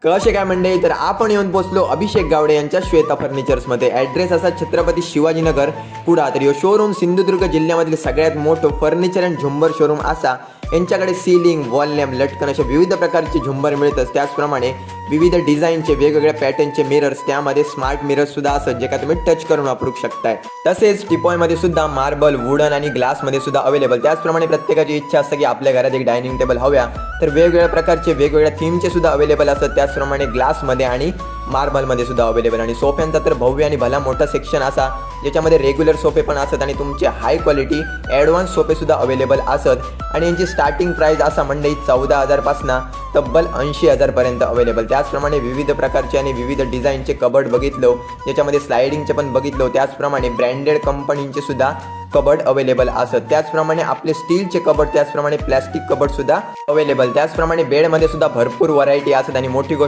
कसे काय मंडळी, तर आपण येऊन पोहोचलो अभिषेक गावडे यांच्या श्वेता फर्निचर्समध्ये. ॲड्रेस असा छत्रपती शिवाजीनगर पुढा. तर यो शोरूम सिंधुदुर्ग जिल्ह्यामधील सगळ्यात मोठं फर्निचर अँड झुंबर शोरूम असा. यांच्याकडे सीलिंग, वॉल लॅम्प, लटकन अशा विविध प्रकारचे झुंबर मिळतात. त्याचप्रमाणे विविध डिझाईनचे वेगवेगळ्या पॅटर्नचे मिरर्स, त्यामध्ये स्मार्ट मिरर्स सुद्धा असतात जे का तुम्ही टच करून वापरू शकताय. तसेच टिपॉयमध्ये सुद्धा मार्बल, वुडन आणि ग्लासमध्ये सुद्धा अवेलेबल. त्याचप्रमाणे प्रत्येकाची इच्छा असते की आपल्या घरात एक डायनिंग टेबल हव्या, तर वेगवेगळ्या प्रकारचे वेगवेगळ्या थीमचे सुद्धा अवेलेबल असतात. त्याचप्रमाणे ग्लासमध्ये आणि मार्बलमध्ये सुद्धा अवेलेबल. आणि सोफ्यांचा तर भव्य आणि भला मोठा सेक्शन असा ज्याच्यामध्ये रेग्युलर सोफे पण असतात आणि तुमचे हाय क्वालिटी ॲडव्हान्स सोफे सुद्धा अवेलेबल असत. आणि यांची स्टार्टिंग प्राइस असा मंडळी 14,000 पासून तब्बल 80,000 पर्यंत अवेलेबल. त्याचप्रमाणे विविध प्रकारचे आणि विविध डिझाईनचे कबर्ड बघितलो, ज्याच्यामध्ये स्लायडिंगचे पण बघितलो. त्याचप्रमाणे ब्रँडेड कंपनींचे सुद्धा कबर्ड अवेलेबल असत. त्याचप्रमाणे आपले स्टीलचे कबर्ड, त्याचप्रमाणे प्लॅस्टिक कबर्ड सुद्धा अवेलेबल. त्याचप्रमाणे बेडमध्ये सुद्धा भरपूर व्हरायटी असतात. आणि मोठी गोष्ट